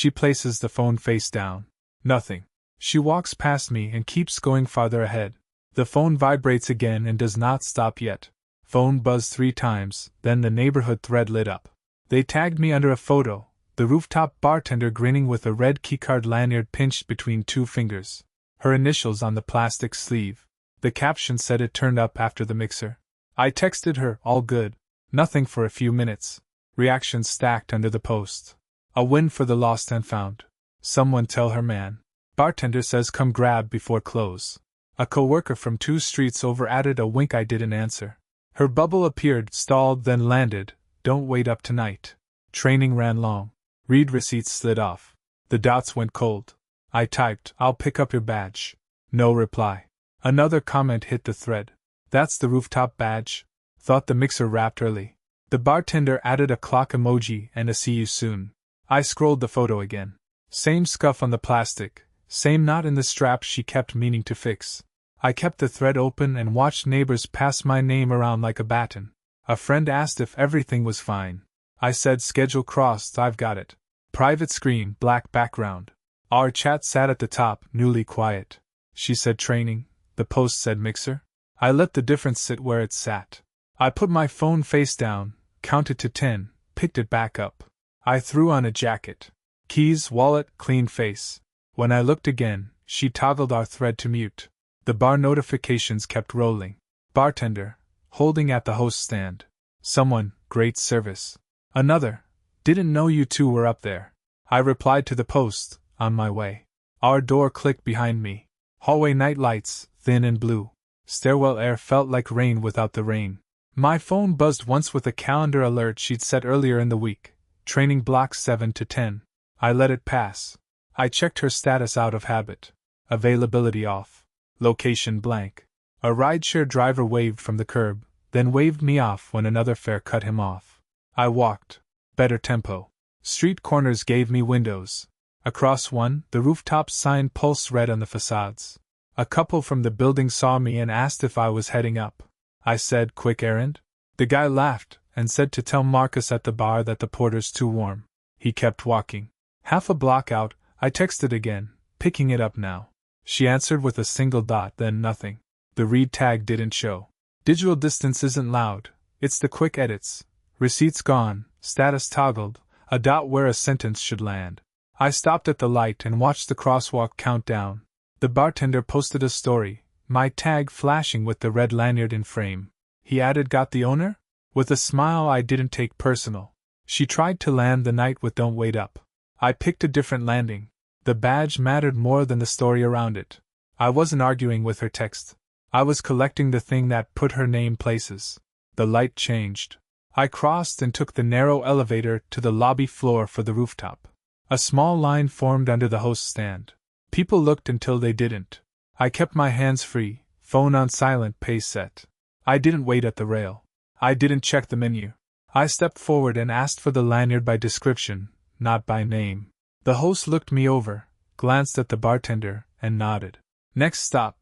She places the phone face down. Nothing. She walks past me and keeps going farther ahead. The phone vibrates again and does not stop yet. Phone buzzed 3 times, then the neighborhood thread lit up. They tagged me under a photo, the rooftop bartender grinning with a red keycard lanyard pinched between 2 fingers. Her initials on the plastic sleeve. The caption said it turned up after the mixer. I texted her, all good. Nothing for a few minutes. Reactions stacked under the post. A win for the lost and found. Someone tell her man. Bartender says come grab before close. A co-worker from 2 streets over added a wink I didn't answer. Her bubble appeared, stalled, then landed. Don't wait up tonight. Training ran long. Read receipts slid off. The dots went cold. I typed, I'll pick up your badge. No reply. Another comment hit the thread. That's the rooftop badge? Thought the mixer wrapped early. The bartender added a clock emoji and a see you soon. I scrolled the photo again. Same scuff on the plastic, same knot in the strap she kept meaning to fix. I kept the thread open and watched neighbors pass my name around like a baton. A friend asked if everything was fine. I said schedule crossed, I've got it. Private screen, black background. Our chat sat at the top, newly quiet. She said training, the post said mixer. I let the difference sit where it sat. I put my phone face down, counted to 10, picked it back up. I threw on a jacket. Keys, wallet, clean face. When I looked again, she toggled our thread to mute. The bar notifications kept rolling. Bartender, holding at the host stand. Someone, great service. Another, didn't know you two were up there. I replied to the post, on my way. Our door clicked behind me. Hallway night lights, thin and blue. Stairwell air felt like rain without the rain. My phone buzzed once with a calendar alert she'd set earlier in the week. Training block 7 to 10. I let it pass. I checked her status out of habit. Availability off. Location blank. A rideshare driver waved from the curb, then waved me off when another fare cut him off. I walked. Better tempo. Street corners gave me windows. Across one, the rooftop sign pulsed red on the facades. A couple from the building saw me and asked if I was heading up. I said, quick errand? The guy laughed and said to tell Marcus at the bar that the porter's too warm. He kept walking. Half a block out, I texted again, picking it up now. She answered with a single dot, then nothing. The read tag didn't show. Digital distance isn't loud, it's the quick edits. Receipts gone, status toggled, a dot where a sentence should land. I stopped at the light and watched the crosswalk count down. The bartender posted a story, my tag flashing with the red lanyard in frame. He added, got the owner? With a smile I didn't take personal. She tried to land the night with don't wait up. I picked a different landing. The badge mattered more than the story around it. I wasn't arguing with her text. I was collecting the thing that put her name places. The light changed. I crossed and took the narrow elevator to the lobby floor for the rooftop. A small line formed under the host stand. People looked until they didn't. I kept my hands free, phone on silent, pace set. I didn't wait at the rail. I didn't check the menu. I stepped forward and asked for the lanyard by description, not by name. The host looked me over, glanced at the bartender, and nodded. Next stop.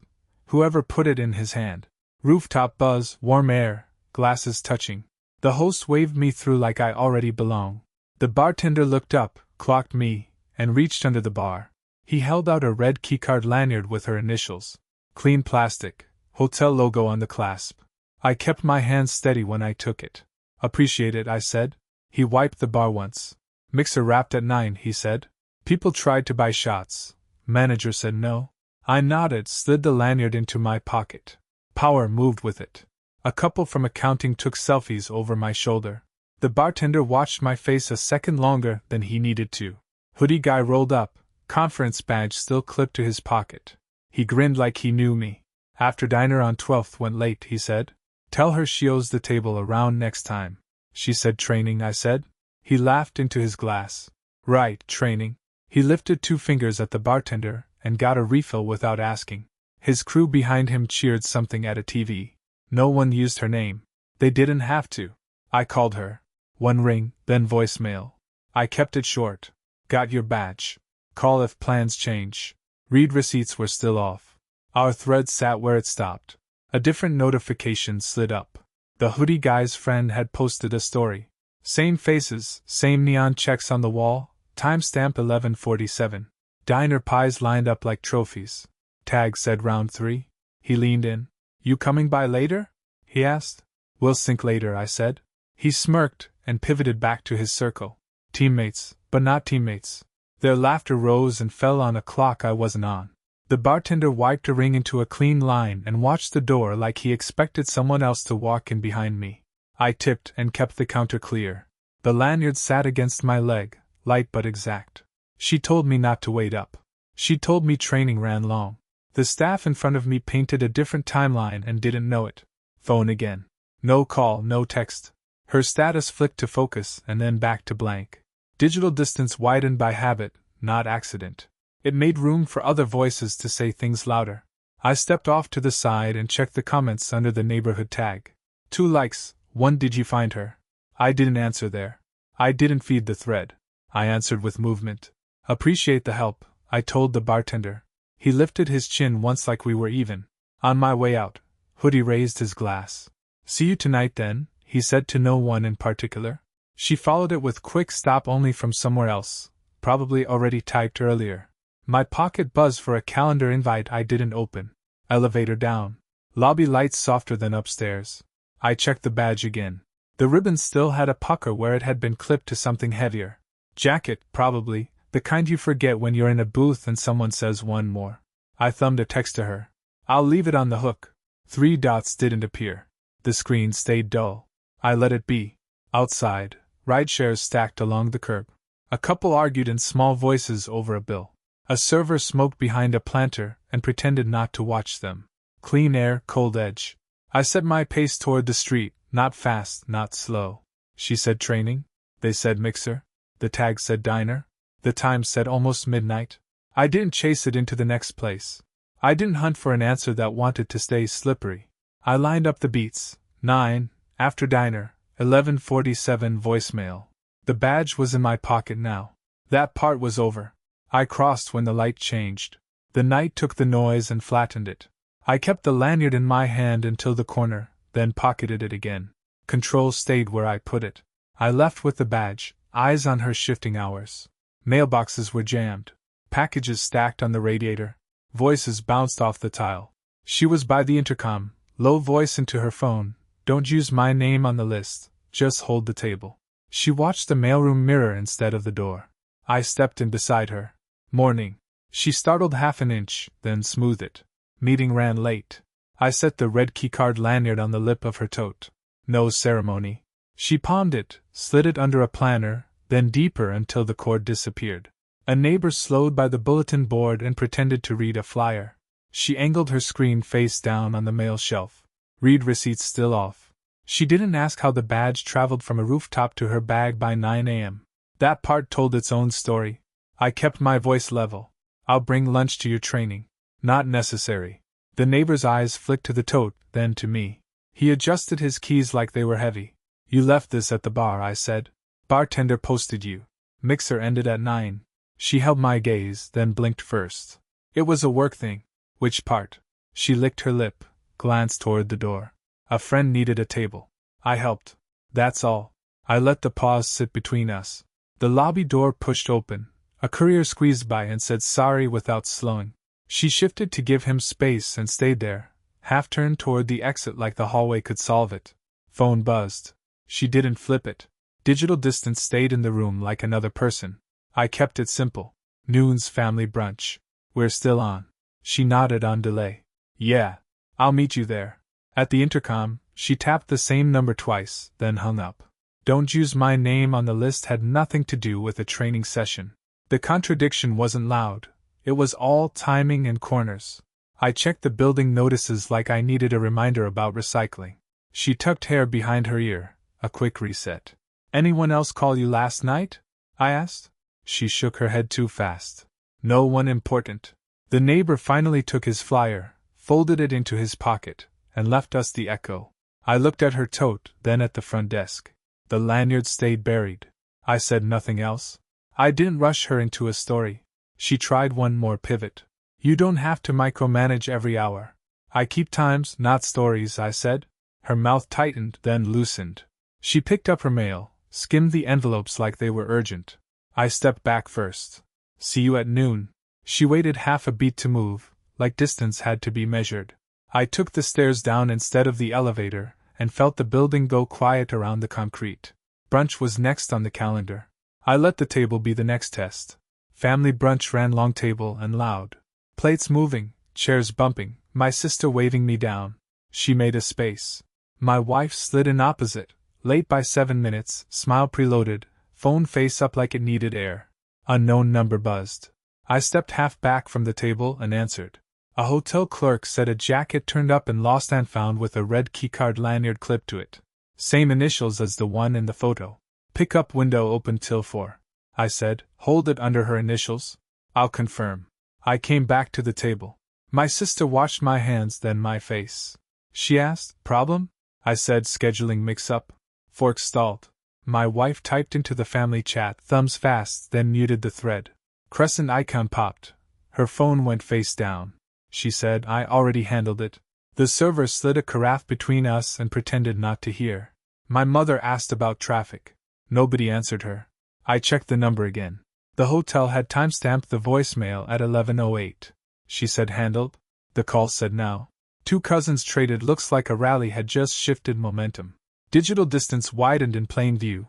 Whoever put it in his hand. Rooftop buzz, warm air, glasses touching. The host waved me through like I already belong. The bartender looked up, clocked me, and reached under the bar. He held out a red keycard lanyard with her initials. Clean plastic, hotel logo on the clasp. I kept my hands steady when I took it. Appreciate it, I said. He wiped the bar once. Mixer wrapped at 9, he said. People tried to buy shots. Manager said no. I nodded, slid the lanyard into my pocket. Power moved with it. A couple from accounting took selfies over my shoulder. The bartender watched my face a second longer than he needed to. Hoodie guy rolled up, conference badge still clipped to his pocket. He grinned like he knew me. After diner on 12th went late, he said. Tell her she owes the table a round next time. She said training, I said. He laughed into his glass. Right, training. He lifted 2 fingers at the bartender and got a refill without asking. His crew behind him cheered something at a TV. No one used her name. They didn't have to. I called her. 1 ring, then voicemail. I kept it short. Got your badge. Call if plans change. Read receipts were still off. Our thread sat where it stopped. A different notification slid up. The hoodie guy's friend had posted a story. Same faces, same neon checks on the wall, Timestamp 11:47. Diner pies lined up like trophies. Tag said round 3. He leaned in. You coming by later? He asked. We'll sync later, I said. He smirked and pivoted back to his circle. Teammates, but not teammates. Their laughter rose and fell on a clock I wasn't on. The bartender wiped a ring into a clean line and watched the door like he expected someone else to walk in behind me. I tipped and kept the counter clear. The lanyard sat against my leg, light but exact. She told me not to wait up. She told me training ran long. The staff in front of me painted a different timeline and didn't know it. Phone again. No call, no text. Her status flicked to focus and then back to blank. Digital distance widened by habit, not accident. It made room for other voices to say things louder. I stepped off to the side and checked the comments under the neighborhood tag. 2 likes, 1 did you find her? I didn't answer there. I didn't feed the thread. I answered with movement. Appreciate the help, I told the bartender. He lifted his chin once like we were even. On my way out, Hoodie raised his glass. See you tonight then, he said to no one in particular. She followed it with quick stop only from somewhere else, probably already typed earlier. My pocket buzzed for a calendar invite I didn't open. Elevator down. Lobby lights softer than upstairs. I checked the badge again. The ribbon still had a pucker where it had been clipped to something heavier. Jacket, probably, the kind you forget when you're in a booth and someone says one more. I thumbed a text to her. I'll leave it on the hook. 3 dots didn't appear. The screen stayed dull. I let it be. Outside, rideshares stacked along the curb. A couple argued in small voices over a bill. A server smoked behind a planter and pretended not to watch them. Clean air, cold edge. I set my pace toward the street, not fast, not slow. She said training. They said mixer. The tag said diner. The time said almost midnight. I didn't chase it into the next place. I didn't hunt for an answer that wanted to stay slippery. I lined up the beats. 9, after diner, 11:47 voicemail. The badge was in my pocket now. That part was over. I crossed when the light changed. The night took the noise and flattened it. I kept the lanyard in my hand until the corner, then pocketed it again. Control stayed where I put it. I left with the badge, eyes on her shifting hours. Mailboxes were jammed. Packages stacked on the radiator. Voices bounced off the tile. She was by the intercom, low voice into her phone. Don't use my name on the list, just hold the table. She watched the mailroom mirror instead of the door. I stepped in beside her. Morning. She startled half an inch, then smoothed it. Meeting ran late. I set the red keycard lanyard on the lip of her tote. No ceremony. She palmed it, slid it under a planner, then deeper until the cord disappeared. A neighbor slowed by the bulletin board and pretended to read a flyer. She angled her screen face down on the mail shelf. Read receipts still off. She didn't ask how the badge traveled from a rooftop to her bag by 9 a.m. That part told its own story. I kept my voice level. I'll bring lunch to your training. Not necessary. The neighbor's eyes flicked to the tote, then to me. He adjusted his keys like they were heavy. You left this at the bar, I said. Bartender posted you. Mixer ended at 9. She held my gaze, then blinked first. It was a work thing. Which part? She licked her lip, glanced toward the door. A friend needed a table. I helped. That's all. I let the pause sit between us. The lobby door pushed open. A courier squeezed by and said sorry without slowing. She shifted to give him space and stayed there, half turned toward the exit like the hallway could solve it. Phone buzzed. She didn't flip it. Digital distance stayed in the room like another person. I kept it simple. Noon's family brunch. We're still on. She nodded on delay. Yeah. I'll meet you there. At the intercom, she tapped the same number twice, then hung up. Don't use my name on the list had nothing to do with a training session. The contradiction wasn't loud. It was all timing and corners. I checked the building notices like I needed a reminder about recycling. She tucked hair behind her ear, a quick reset. Anyone else call you last night? I asked. She shook her head too fast. No one important. The neighbor finally took his flyer, folded it into his pocket, and left us the echo. I looked at her tote, then at the front desk. The lanyard stayed buried. I said nothing else. I didn't rush her into a story. She tried one more pivot. You don't have to micromanage every hour. I keep times, not stories, I said. Her mouth tightened, then loosened. She picked up her mail, skimmed the envelopes like they were urgent. I stepped back first. See you at noon. She waited half a beat to move, like distance had to be measured. I took the stairs down instead of the elevator, and felt the building go quiet around the concrete. Brunch was next on the calendar. I let the table be the next test. Family brunch ran long table and loud. Plates moving, chairs bumping, my sister waving me down. She made a space. My wife slid in opposite, late by 7 minutes, smile preloaded, phone face up like it needed air. Unknown number buzzed. I stepped half back from the table and answered. A hotel clerk said a jacket turned up and lost and found with a red keycard lanyard clipped to it. Same initials as the one in the photo. Pickup window open till 4. I said, hold it under her initials. I'll confirm. I came back to the table. My sister washed my hands, then my face. She asked, problem? I said, scheduling mix-up. Fork stalled. My wife typed into the family chat, thumbs fast, then muted the thread. Crescent icon popped. Her phone went face down. She said, I already handled it. The server slid a carafe between us and pretended not to hear. My mother asked about traffic. Nobody answered her. I checked the number again. The hotel had timestamped the voicemail at 11:08. She said handled. The call said now. 2 cousins traded. Looks like a rally had just shifted momentum. Digital distance widened in plain view.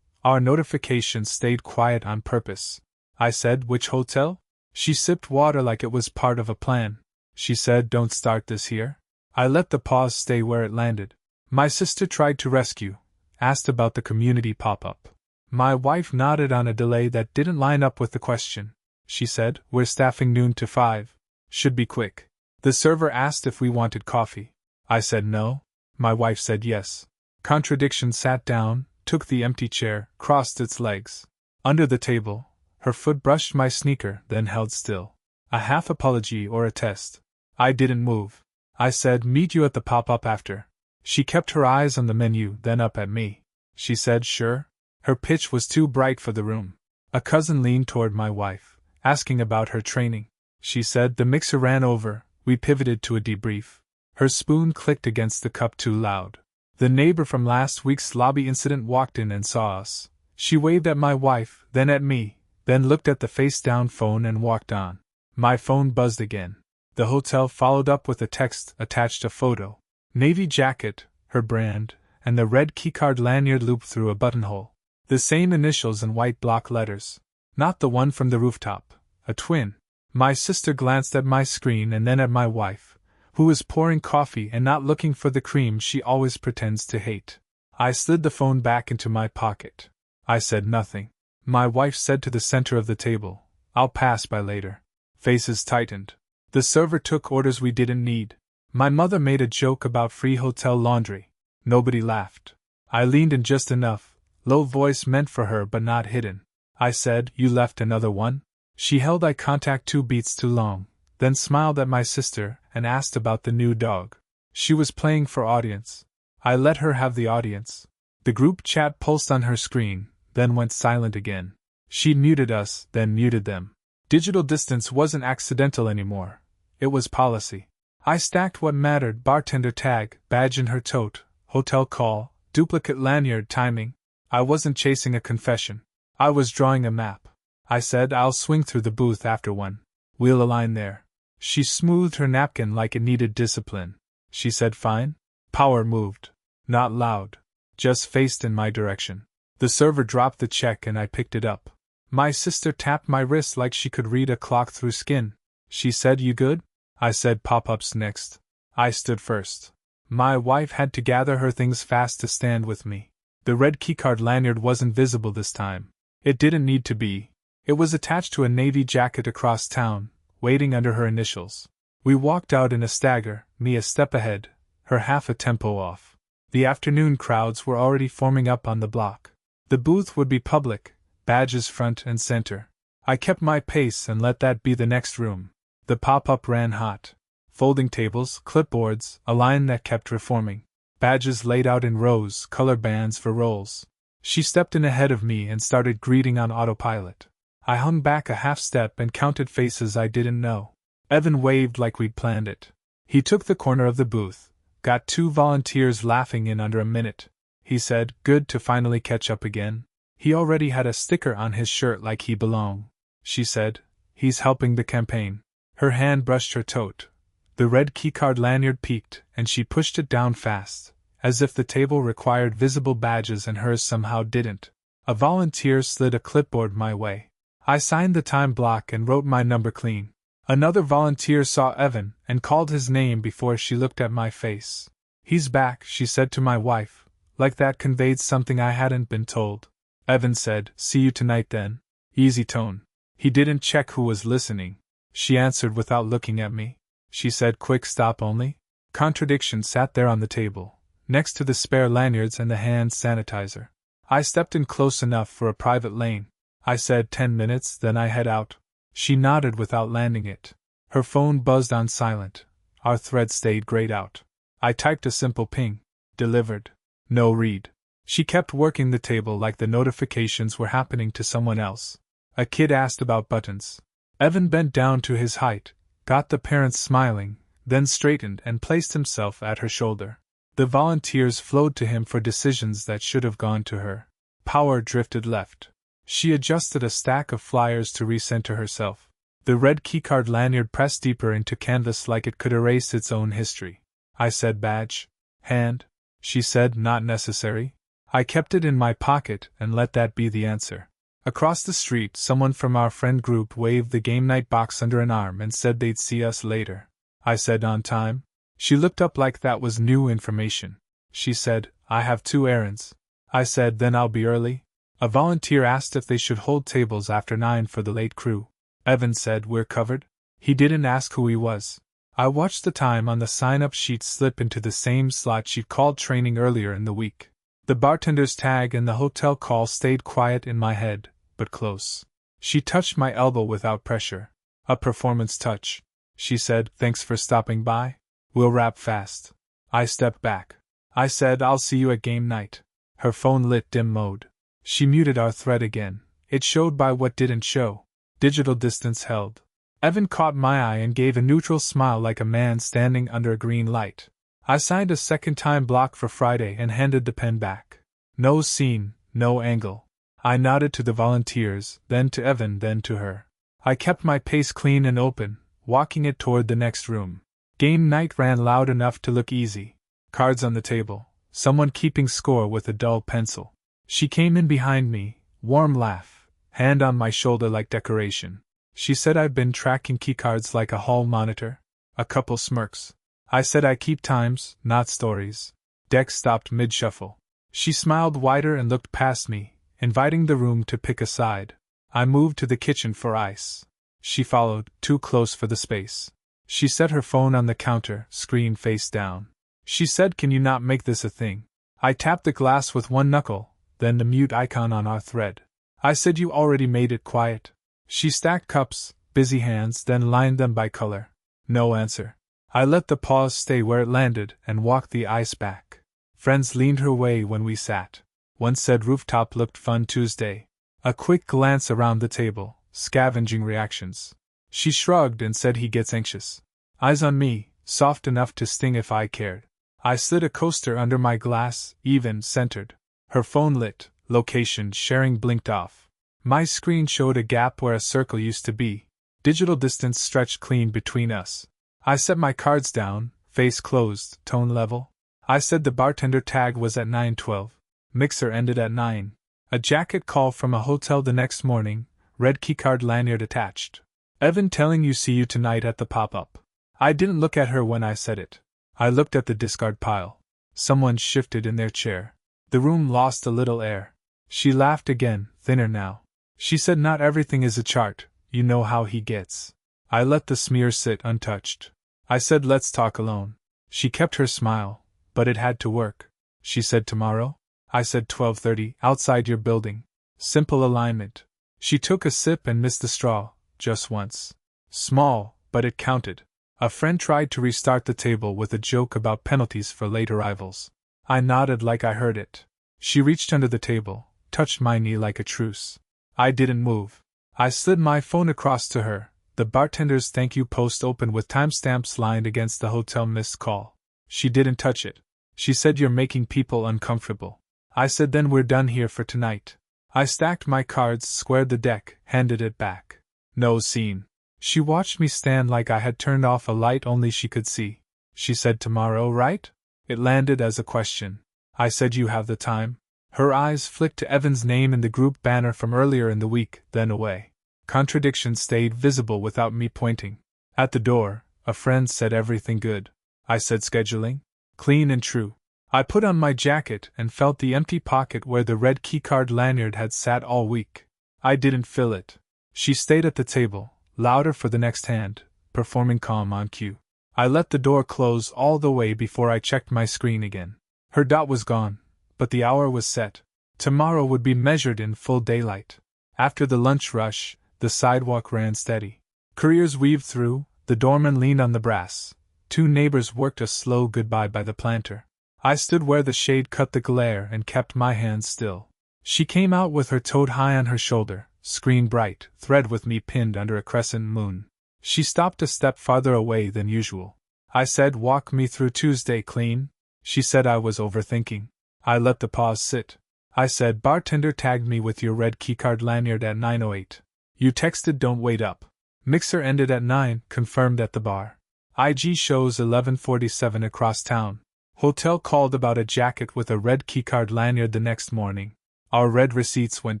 Our notifications stayed quiet on purpose. I said, which hotel? She sipped water like it was part of a plan. She said, don't start this here. I let the pause stay where it landed. My sister tried to rescue, asked about the community pop-up. My wife nodded on a delay that didn't line up with the question. She said, we're staffing noon to 5. Should be quick. The server asked if we wanted coffee. I said no. My wife said yes. Contradiction sat down, took the empty chair, crossed its legs. Under the table, her foot brushed my sneaker, then held still. A half apology or a test. I didn't move. I said, meet you at the pop-up after. She kept her eyes on the menu, then up at me. She said, sure. Her pitch was too bright for the room. A cousin leaned toward my wife, asking about her training. She said, the mixer ran over. We pivoted to a debrief. Her spoon clicked against the cup too loud. The neighbor from last week's lobby incident walked in and saw us. She waved at my wife, then at me, then looked at the face-down phone and walked on. My phone buzzed again. The hotel followed up with a text, attached a photo. Navy jacket, her brand, and the red keycard lanyard looped through a buttonhole. The same initials and white block letters. Not the one from the rooftop. A twin. My sister glanced at my screen and then at my wife, who was pouring coffee and not looking for the cream she always pretends to hate. I slid the phone back into my pocket. I said nothing. My wife said to the center of the table, I'll pass by later. Faces tightened. The server took orders we didn't need. My mother made a joke about free hotel laundry. Nobody laughed. I leaned in just enough, low voice meant for her but not hidden. I said, you left another one? She held eye contact 2 beats too long, then smiled at my sister and asked about the new dog. She was playing for audience. I let her have the audience. The group chat pulsed on her screen, then went silent again. She muted us, then muted them. Digital distance wasn't accidental anymore. It was policy. I stacked what mattered: bartender tag, badge in her tote, hotel call, duplicate lanyard, timing. I wasn't chasing a confession. I was drawing a map. I said, I'll swing through the booth after 1. We'll align there. She smoothed her napkin like it needed discipline. She said, fine. Power moved. Not loud. Just faced in my direction. The server dropped the check and I picked it up. My sister tapped my wrist like she could read a clock through skin. She said, you good? I said, pop-ups next. I stood first. My wife had to gather her things fast to stand with me. The red keycard lanyard wasn't visible this time. It didn't need to be. It was attached to a navy jacket across town, waiting under her initials. We walked out in a stagger, me a step ahead, her half a tempo off. The afternoon crowds were already forming up on the block. The booth would be public, badges front and center. I kept my pace and let that be the next room. The pop-up ran hot. Folding tables, clipboards, a line that kept reforming. Badges laid out in rows, color bands for roles. She stepped in ahead of me and started greeting on autopilot. I hung back a half step and counted faces I didn't know. Evan waved like we'd planned it. He took the corner of the booth, got 2 volunteers laughing in under a minute. He said, good to finally catch up again. He already had a sticker on his shirt like he belonged. She said, "He's helping the campaign." Her hand brushed her tote. The red keycard lanyard peaked, and she pushed it down fast, as if the table required visible badges and hers somehow didn't. A volunteer slid a clipboard my way. I signed the time block and wrote my number clean. Another volunteer saw Evan and called his name before she looked at my face. "He's back," she said to my wife, like that conveyed something I hadn't been told. Evan said, "See you tonight then." Easy tone. He didn't check who was listening. She answered without looking at me. She said, "Quick stop only." Contradiction sat there on the table, next to the spare lanyards and the hand sanitizer. I stepped in close enough for a private lane. I said, 10 minutes, then I head out. She nodded without landing it. Her phone buzzed on silent. Our thread stayed grayed out. I typed a simple ping. Delivered. No read. She kept working the table like the notifications were happening to someone else. A kid asked about buttons. Evan bent down to his height, got the parents smiling, then straightened and placed himself at her shoulder. The volunteers flowed to him for decisions that should have gone to her. Power drifted left. She adjusted a stack of flyers to recenter herself. The red keycard lanyard pressed deeper into canvas like it could erase its own history. I said, "Badge? Hand?" She said, "Not necessary." I kept it in my pocket and let that be the answer. Across the street, someone from our friend group waved the game night box under an arm and said they'd see us later. I said, "On time?" She looked up like that was new information. She said, "I have 2 errands." I said, "Then I'll be early." A volunteer asked if they should hold tables after 9 for the late crew. Evan said, "We're covered." He didn't ask who he was. I watched the time on the sign-up sheet slip into the same slot she'd called training earlier in the week. The bartender's tag and the hotel call stayed quiet in my head, but close. She touched my elbow without pressure. A performance touch. She said, "Thanks for stopping by. We'll wrap fast." I stepped back. I said, "I'll see you at game night." Her phone lit dim mode. She muted our thread again. It showed by what didn't show. Digital distance held. Evan caught my eye and gave a neutral smile like a man standing under a green light. I signed a second time block for Friday and handed the pen back. No scene, no angle. I nodded to the volunteers, then to Evan, then to her. I kept my pace clean and open, walking it toward the next room. Game night ran loud enough to look easy. Cards on the table, someone keeping score with a dull pencil. She came in behind me, warm laugh, hand on my shoulder like decoration. She said, "I've been tracking keycards like a hall monitor." A couple smirks. I said, "I keep times, not stories." Deck stopped mid-shuffle. She smiled wider and looked past me, inviting the room to pick a side. I moved to the kitchen for ice. She followed, too close for the space. She set her phone on the counter, screen face down. She said, "Can you not make this a thing?" I tapped the glass with one knuckle, then the mute icon on our thread. I said, "You already made it quiet." She stacked cups, busy hands, then lined them by color. No answer. I let the pause stay where it landed and walked the ice back. Friends leaned her way when we sat. One said rooftop looked fun Tuesday. A quick glance around the table, scavenging reactions. She shrugged and said he gets anxious. Eyes on me, soft enough to sting if I cared. I slid a coaster under my glass, even, centered. Her phone lit, location sharing blinked off. My screen showed a gap where a circle used to be. Digital distance stretched clean between us. I set my cards down, face closed, tone level. I said the bartender tag was at 9:12. Mixer ended at 9. A jacket call from a hotel the next morning, red keycard lanyard attached. Evan telling you see you tonight at the pop-up. I didn't look at her when I said it. I looked at the discard pile. Someone shifted in their chair. The room lost a little air. She laughed again, thinner now. She said, "Not everything is a chart, you know how he gets." I let the smear sit untouched. I said, "Let's talk alone." She kept her smile, but it had to work. She said, "Tomorrow?" I said, 12:30, outside your building. Simple alignment. She took a sip and missed the straw, just once. Small, but it counted. A friend tried to restart the table with a joke about penalties for late arrivals. I nodded like I heard it. She reached under the table, touched my knee like a truce. I didn't move. I slid my phone across to her, the bartender's thank you post open with timestamps lined against the hotel missed call. She didn't touch it. She said, "You're making people uncomfortable." I said, "Then we're done here for tonight." I stacked my cards, squared the deck, handed it back. No scene. She watched me stand like I had turned off a light only she could see. She said, "Tomorrow, right?" It landed as a question. I said, "You have the time?" Her eyes flicked to Evan's name in the group banner from earlier in the week, then away. Contradiction stayed visible without me pointing. At the door, a friend said, "Everything good?" I said, "Scheduling? Clean and true." I put on my jacket and felt the empty pocket where the red keycard lanyard had sat all week. I didn't fill it. She stayed at the table, louder for the next hand, performing calm on cue. I let the door close all the way before I checked my screen again. Her dot was gone, but the hour was set. Tomorrow would be measured in full daylight. After the lunch rush, the sidewalk ran steady. Couriers weaved through, the doorman leaned on the brass. 2 neighbors worked a slow goodbye by the planter. I stood where the shade cut the glare and kept my hands still. She came out with her toad high on her shoulder, screen bright, thread with me pinned under a crescent moon. She stopped a step farther away than usual. I said, "Walk me through Tuesday clean?" She said I was overthinking. I let the pause sit. I said, "Bartender tagged me with your red keycard lanyard at 9:08. You texted don't wait up. Mixer ended at 9, confirmed at the bar. IG shows 11:47 across town. Hotel called about a jacket with a red keycard lanyard the next morning. Our red receipts went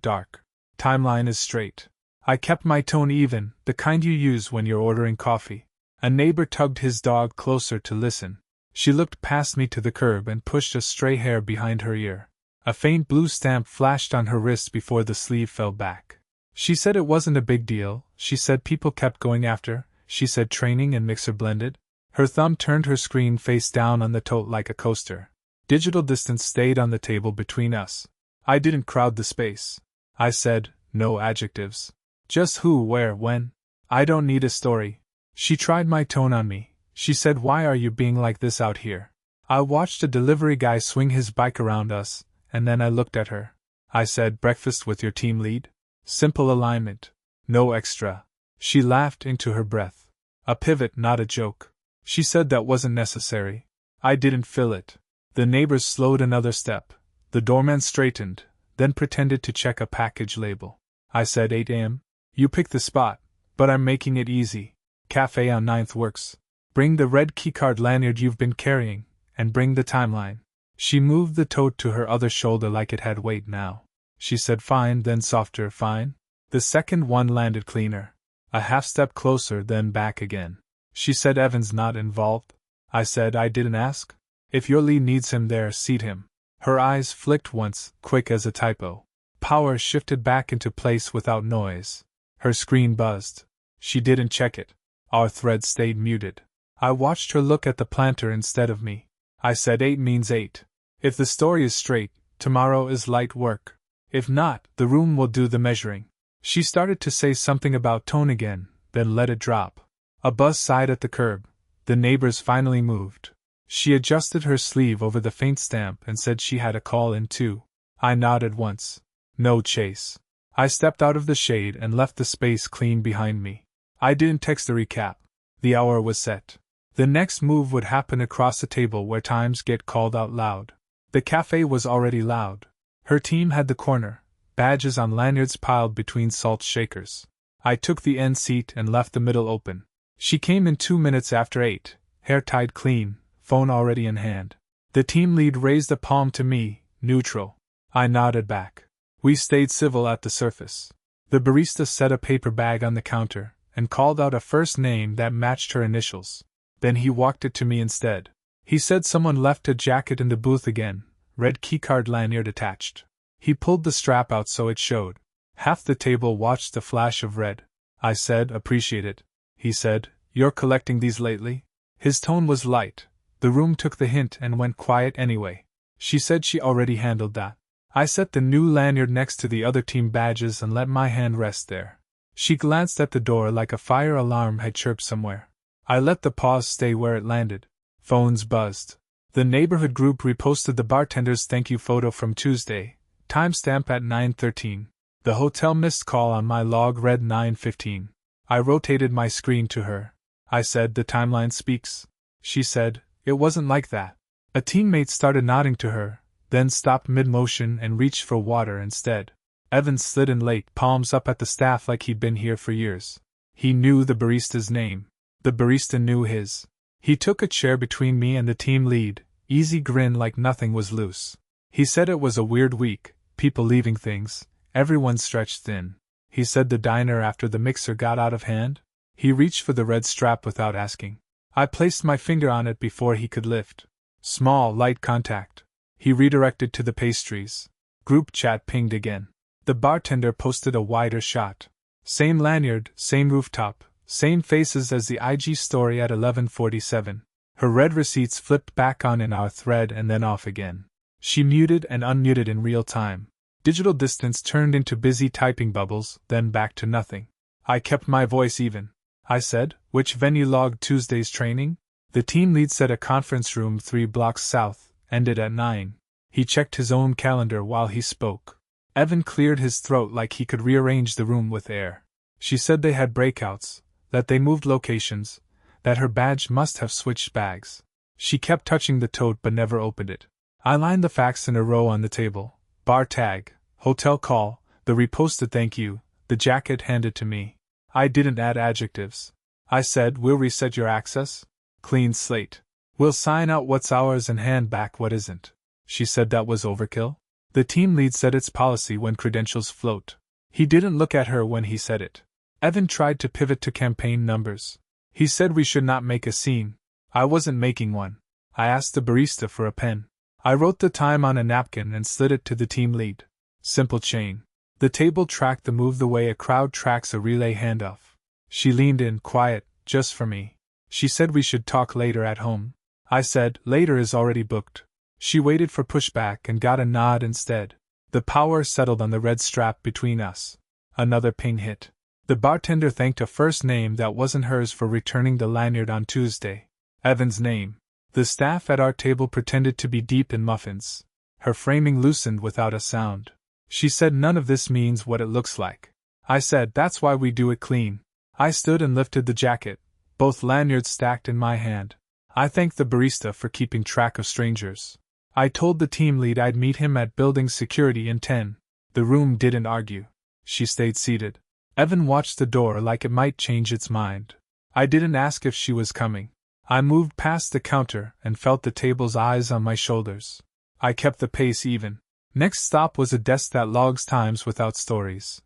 dark. Timeline is straight." I kept my tone even, the kind you use when you're ordering coffee. A neighbor tugged his dog closer to listen. She looked past me to the curb and pushed a stray hair behind her ear. A faint blue stamp flashed on her wrist before the sleeve fell back. She said it wasn't a big deal. She said people kept going after. She said training and mixer blended. Her thumb turned her screen face down on the tote like a coaster. Digital distance stayed on the table between us. I didn't crowd the space. I said, "No adjectives. Just who, where, when. I don't need a story." She tried my tone on me. She said, "Why are you being like this out here?" I watched a delivery guy swing his bike around us, and then I looked at her. I said, "Breakfast with your team lead? Simple alignment. No extra." She laughed into her breath. A pivot, not a joke. She said that wasn't necessary. I didn't fill it. The neighbors slowed another step. The doorman straightened, then pretended to check a package label. I said, 8 a.m. You picked the spot, but I'm making it easy. Cafe on 9th works. Bring the red keycard lanyard you've been carrying, and bring the timeline. She moved the tote to her other shoulder like it had weight now. She said fine, then softer, fine. The second one landed cleaner. A half step closer, then back again. She said, "Evan's not involved?" I said, "I didn't ask. If your lead needs him there, seat him." Her eyes flicked once, quick as a typo. Power shifted back into place without noise. Her screen buzzed. She didn't check it. Our thread stayed muted. I watched her look at the planter instead of me. I said 8 means 8. If the story is straight, tomorrow is light work. If not, the room will do the measuring. She started to say something about tone again, then let it drop. A buzz sighed at the curb. The neighbors finally moved. She adjusted her sleeve over the faint stamp and said she had a call in too. I nodded once. No chase. I stepped out of the shade and left the space clean behind me. I didn't text a recap. The hour was set. The next move would happen across the table where times get called out loud. The cafe was already loud. Her team had the corner, badges on lanyards piled between salt shakers. I took the end seat and left the middle open. She came in 2 minutes after 8, hair tied clean, phone already in hand. The team lead raised a palm to me, neutral. I nodded back. We stayed civil at the surface. The barista set a paper bag on the counter and called out a first name that matched her initials. Then he walked it to me instead. He said someone left a jacket in the booth again, red keycard lanyard attached. He pulled the strap out so it showed. Half the table watched the flash of red. I said, "Appreciate it." He said, "You're collecting these lately?" His tone was light. The room took the hint and went quiet anyway. She said she already handled that. I set the new lanyard next to the other team badges and let my hand rest there. She glanced at the door like a fire alarm had chirped somewhere. I let the pause stay where it landed. Phones buzzed. The neighborhood group reposted the bartender's thank you photo from Tuesday, timestamp at 9:13. The hotel missed call on my log read 9:15. I rotated my screen to her. I said, "The timeline speaks." She said, "It wasn't like that." A teammate started nodding to her, then stopped mid-motion and reached for water instead. Evan slid in late, palms up at the staff like he'd been here for years. He knew the barista's name. The barista knew his. He took a chair between me and the team lead, easy grin like nothing was loose. He said it was a weird week, people leaving things, everyone stretched thin. He said the diner after the mixer got out of hand. He reached for the red strap without asking. I placed my finger on it before he could lift. Small, light contact. He redirected to the pastries. Group chat pinged again. The bartender posted a wider shot. Same lanyard, same rooftop, same faces as the IG story at 11:47. Her read receipts flipped back on in our thread and then off again. She muted and unmuted in real time. Digital distance turned into busy typing bubbles, then back to nothing. I kept my voice even. I said, which venue logged Tuesday's training? The team lead said a conference room 3 blocks south, ended at 9. He checked his own calendar while he spoke. Evan cleared his throat like he could rearrange the room with air. She said they had breakouts, that they moved locations, that her badge must have switched bags. She kept touching the tote but never opened it. I lined the facts in a row on the table. Bar tag, hotel call, the reposted thank you, the jacket handed to me. I didn't add adjectives. I said, we'll reset your access. Clean slate. We'll sign out what's ours and hand back what isn't. She said that was overkill. The team lead said it's policy when credentials float. He didn't look at her when he said it. Evan tried to pivot to campaign numbers. He said we should not make a scene. I wasn't making one. I asked the barista for a pen. I wrote the time on a napkin and slid it to the team lead. Simple chain. The table tracked the move the way a crowd tracks a relay handoff. She leaned in, quiet, just for me. She said we should talk later at home. I said, later is already booked. She waited for pushback and got a nod instead. The power settled on the red strap between us. Another ping hit. The bartender thanked a first name that wasn't hers for returning the lanyard on Tuesday. Evan's name. The staff at our table pretended to be deep in muffins. Her framing loosened without a sound. She said none of this means what it looks like. I said that's why we do it clean. I stood and lifted the jacket, both lanyards stacked in my hand. I thanked the barista for keeping track of strangers. I told the team lead I'd meet him at building security in 10. The room didn't argue. She stayed seated. Evan watched the door like it might change its mind. I didn't ask if she was coming. I moved past the counter and felt the table's eyes on my shoulders. I kept the pace even. Next stop was a desk that logs times without stories.